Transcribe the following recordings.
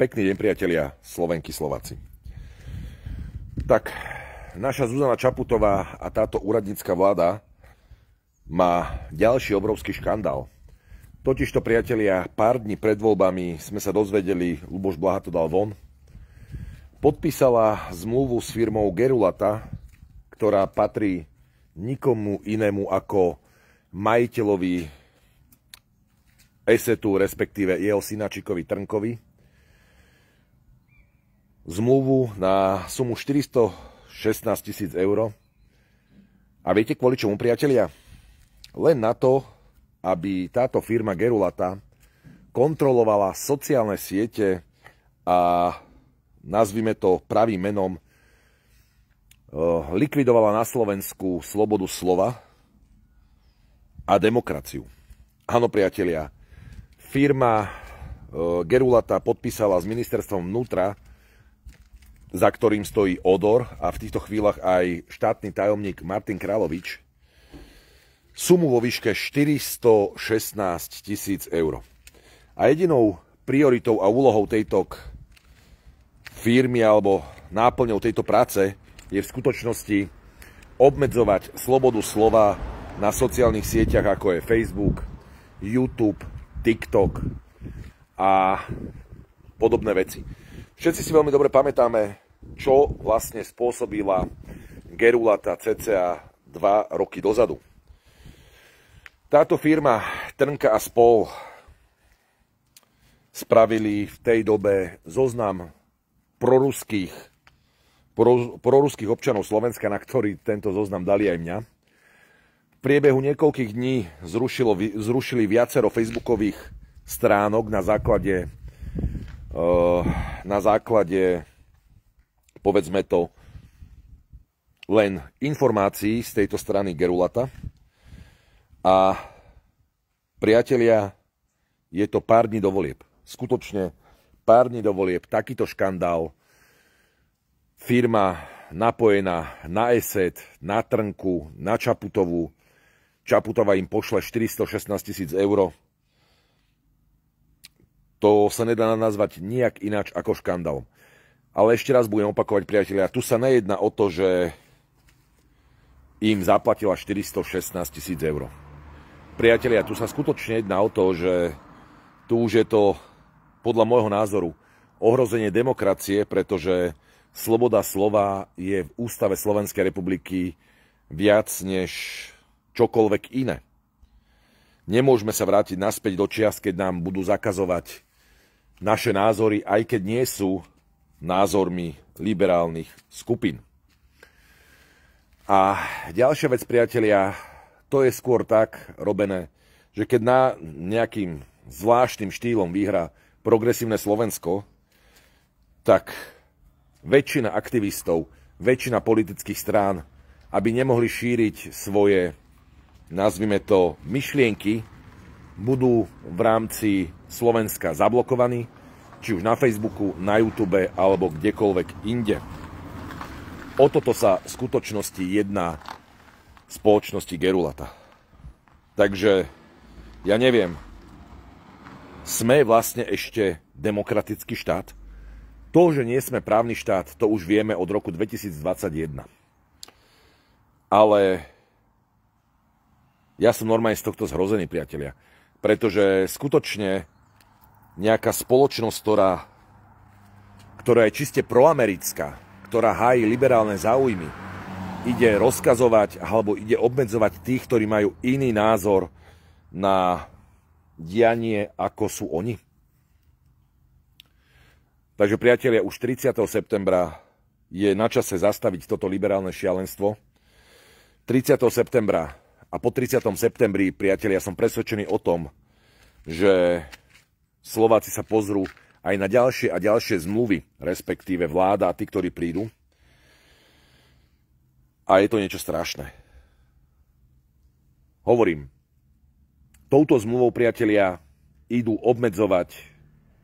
Pekný deň, priatelia, Slovenky, Slováci. Tak, naša Zuzana Čaputová a táto úradnícka vláda má ďalší obrovský škandál. Totižto, priatelia, pár dní pred voľbami sme sa dozvedeli, Ľuboš Blaha to dal von, podpísala zmluvu s firmou Gerulata, ktorá patrí nikomu inému ako majiteľovi Esetu, respektíve jeho synáčikovi Trnkovi, zmluvu na sumu 416 000 eur. A viete kvôli čomu, priatelia? Len na to, aby táto firma Gerulata kontrolovala sociálne siete a, nazvime to pravým menom, likvidovala na Slovensku slobodu slova a demokraciu. Áno, priatelia, firma Gerulata podpísala s ministerstvom vnútra, za ktorým stojí Odor a v týchto chvíľach aj štátny tajomník Martin Královič, sumu vo výške 416 000 eur. A jedinou prioritou a úlohou tejto firmy alebo náplňou tejto práce je v skutočnosti obmedzovať slobodu slova na sociálnych sieťach, ako je Facebook, YouTube, TikTok a podobné veci. Všetci si veľmi dobre pamätáme, čo vlastne spôsobila Gerulata cca 2 roky dozadu. Táto firma Trnka a spol spravili v tej dobe zoznam proruských občanov Slovenska, na ktorý tento zoznam dali aj mňa. V priebehu niekoľkých dní zrušili viacero facebookových stránok na základe, povedzme to, len informácií z tejto strany Gerulata. A priatelia, je to pár dní do volieb. Skutočne pár dní do volieb, takýto škandál. Firma napojená na Eset, na Trnku, na Čaputovú. Čaputová im pošle 416 000 eur. To sa nedá nazvať nijak ináč ako škandál. Ale ešte raz budem opakovať, priatelia, tu sa nejedná o to, že im zaplatila 416 000 eur. Priatelia, tu sa skutočne jedná o to, že tu už je to, podľa môjho názoru, ohrozenie demokracie, pretože sloboda slova je v ústave Slovenskej republiky viac než čokoľvek iné. Nemôžeme sa vrátiť naspäť do čias, keď nám budú zakazovať naše názory, aj keď nie sú názormi liberálnych skupín. A ďalšia vec, priatelia, to je skôr tak robené, že keď nejakým zvláštnym štýlom vyhrá progresívne Slovensko, tak väčšina aktivistov, väčšina politických strán, aby nemohli šíriť svoje, nazvime to, myšlienky, budú v rámci Slovenska zablokovaní, či už na Facebooku, na YouTube alebo kdekoľvek inde. O toto sa v skutočnosti jedná spoločnosti Gerulata. Takže ja neviem, sme vlastne ešte demokratický štát? To, že nie sme právny štát, to už vieme od roku 2021. Ale ja som normálne z tohto zhrozený, priatelia. Pretože skutočne nejaká spoločnosť, ktorá je čiste proamerická, ktorá hájí liberálne záujmy, ide rozkazovať alebo ide obmedzovať tých, ktorí majú iný názor na dianie, ako sú oni. Takže, priatelia, už 30. septembra je na čase zastaviť toto liberálne šialenstvo. 30. septembra a po 30. septembri, priatelia, som presvedčený o tom, že Slováci sa pozrú aj na ďalšie a ďalšie zmluvy, respektíve vláda a tí, ktorí prídu. A je to niečo strašné. Hovorím, touto zmluvou, priatelia, idú obmedzovať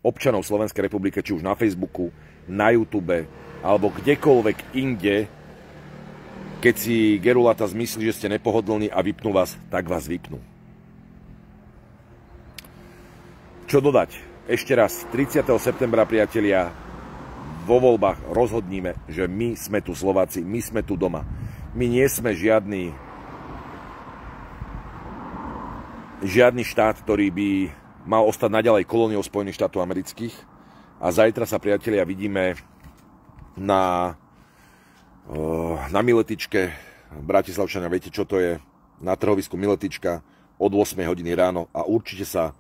občanov Slovenskej republiky, či už na Facebooku, na YouTube, alebo kdekoľvek inde. Keď si Gerulata zmyslí, že ste nepohodlní a vypnú vás, tak vás vypnú. Čo dodať? Ešte raz, 30. septembra, priatelia, vo voľbách rozhodníme, že my sme tu Slováci, my sme tu doma. My nie sme žiadny štát, ktorý by mal ostať naďalej kolóniou Spojených štátov amerických. A zajtra sa, priatelia, vidíme na Miletičke. Bratislavčania, viete, čo to je? Na trhovisku Miletička od 8 hodiny ráno a určite sa